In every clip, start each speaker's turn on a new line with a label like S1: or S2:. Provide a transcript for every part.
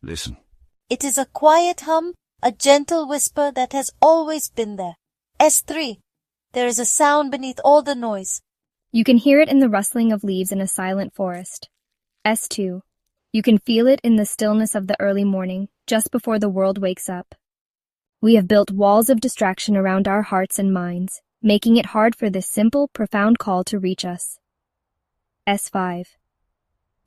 S1: Listen.
S2: It is a quiet hum, a gentle whisper that has always been there. S3. There is a sound beneath all the noise.
S3: You can hear it in the rustling of leaves in a silent forest. S2. You can feel it in the stillness of the early morning, just before the world wakes up. We have built walls of distraction around our hearts and minds, making it hard for this simple, profound call to reach us. S5.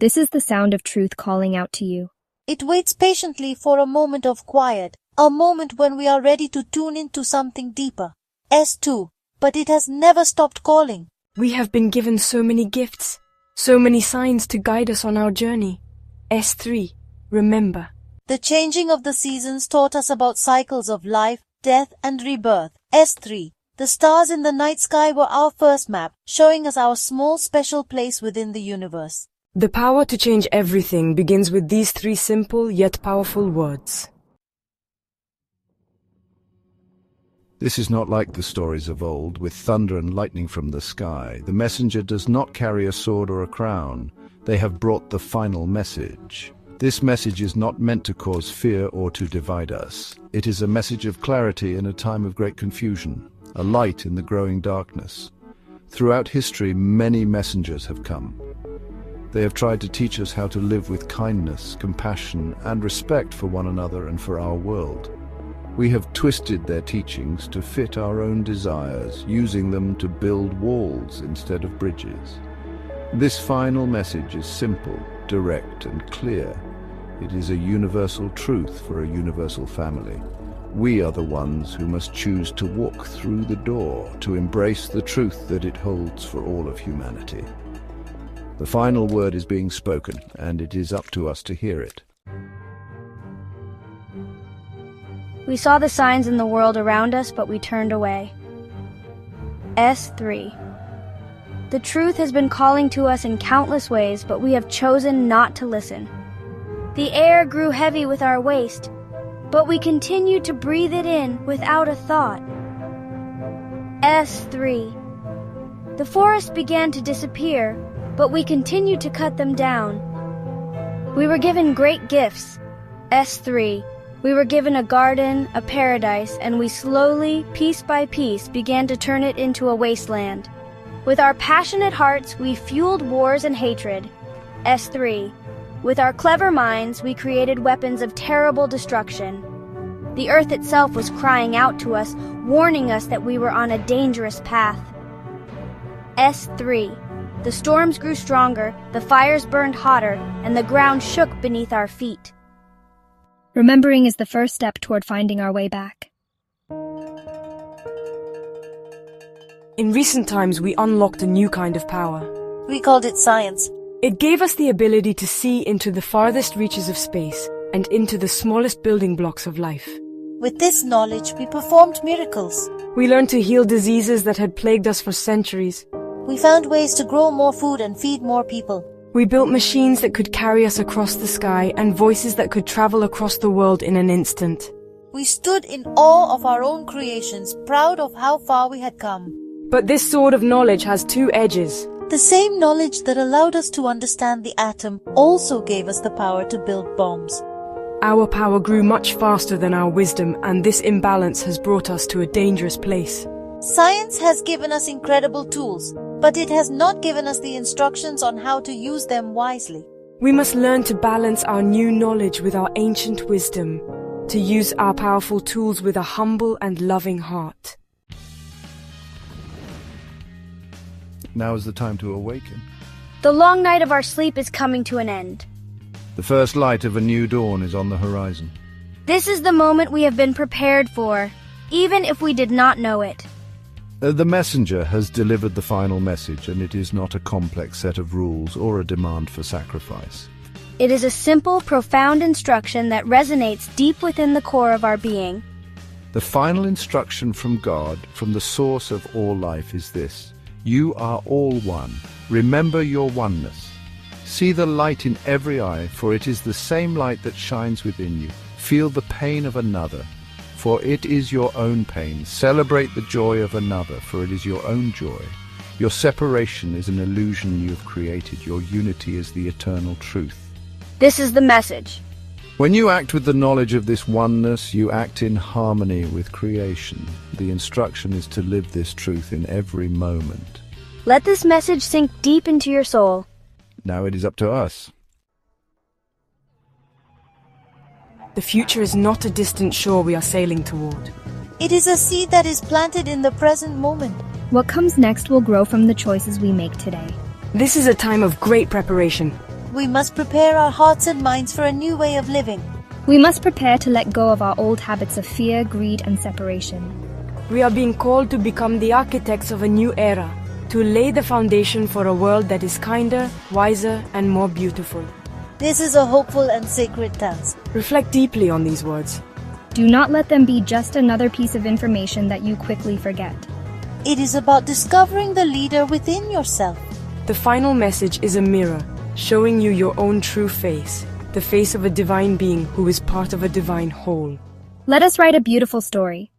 S3: This is the sound of truth calling out to you.
S2: It waits patiently for a moment of quiet, a moment when we are ready to tune into something deeper. S2. But it has never stopped calling.
S4: We have been given so many gifts, so many signs to guide us on our journey. S3. Remember.
S2: The changing of the seasons taught us about cycles of life, death, and rebirth. S3. The stars in the night sky were our first map, showing us our small special place within the universe.
S4: The power to change everything begins with these 3 simple yet powerful words.
S1: This is not like the stories of old, with thunder and lightning from the sky. The messenger does not carry a sword or a crown. They have brought the final message. This message is not meant to cause fear or to divide us. It is a message of clarity in a time of great confusion, a light in the growing darkness. Throughout history, many messengers have come. They have tried to teach us how to live with kindness, compassion, and respect for one another and for our world. We have twisted their teachings to fit our own desires, using them to build walls instead of bridges. This final message is simple, direct, and clear. It is a universal truth for a universal family. We are the ones who must choose to walk through the door, to embrace the truth that it holds for all of humanity. The final word is being spoken, and it is up to us to hear it.
S5: We saw the signs in the world around us, but we turned away. S3. The truth has been calling to us in countless ways, but we have chosen not to listen. The air grew heavy with our waste, but we continued to breathe it in without a thought. S3. The forest began to disappear, but we continued to cut them down. We were given great gifts. S3. We were given a garden, a paradise, and we slowly, piece by piece, began to turn it into a wasteland. With our passionate hearts, we fueled wars and hatred. S3. With our clever minds, we created weapons of terrible destruction. The earth itself was crying out to us, warning us that we were on a dangerous path. S3. The storms grew stronger, the fires burned hotter, and the ground shook beneath our feet.
S3: Remembering is the first step toward finding our way back.
S4: In recent times, we unlocked a new kind of power.
S2: We called it science.
S4: It gave us the ability to see into the farthest reaches of space and into the smallest building blocks of life.
S2: With this knowledge, we performed miracles.
S4: We learned to heal diseases that had plagued us for centuries.
S2: We found ways to grow more food and feed more people.
S4: We built machines that could carry us across the sky and voices that could travel across the world in an instant.
S2: We stood in awe of our own creations, proud of how far we had come.
S4: But this sword of knowledge has 2 edges.
S2: The same knowledge that allowed us to understand the atom also gave us the power to build bombs.
S4: Our power grew much faster than our wisdom, and this imbalance has brought us to a dangerous place.
S2: Science has given us incredible tools, but it has not given us the instructions on how to use them wisely.
S4: We must learn to balance our new knowledge with our ancient wisdom, to use our powerful tools with a humble and loving heart.
S1: Now is the time to awaken.
S5: The long night of our sleep is coming to an end.
S1: The first light of a new dawn is on the horizon.
S5: This is the moment we have been prepared for, even if we did not know it.
S1: The messenger has delivered the final message, and it is not a complex set of rules or a demand for sacrifice.
S5: It is a simple, profound instruction that resonates deep within the core of our being.
S1: The final instruction from God, from the source of all life, is this: you are all one. Remember your oneness. See the light in every eye, for it is the same light that shines within you. Feel the pain of another, for it is your own pain. Celebrate the joy of another, for it is your own joy. Your separation is an illusion you have created. Your unity is the eternal truth.
S5: This is the message.
S1: When you act with the knowledge of this oneness, you act in harmony with creation. The instruction is to live this truth in every moment.
S5: Let this message sink deep into your soul.
S1: Now it is up to us.
S4: The future is not a distant shore we are sailing toward.
S2: It is a seed that is planted in the present moment.
S3: What comes next will grow from the choices we make today.
S4: This is a time of great preparation.
S2: We must prepare our hearts and minds for a new way of living.
S3: We must prepare to let go of our old habits of fear, greed, and separation.
S4: We are being called to become the architects of a new era, to lay the foundation for a world that is kinder, wiser, and more beautiful.
S2: This is a hopeful and sacred task.
S4: Reflect deeply on these words.
S3: Do not let them be just another piece of information that you quickly forget.
S2: It is about discovering the leader within yourself.
S4: The final message is a mirror, showing you your own true face, the face of a divine being who is part of a divine whole.
S3: Let us write a beautiful story,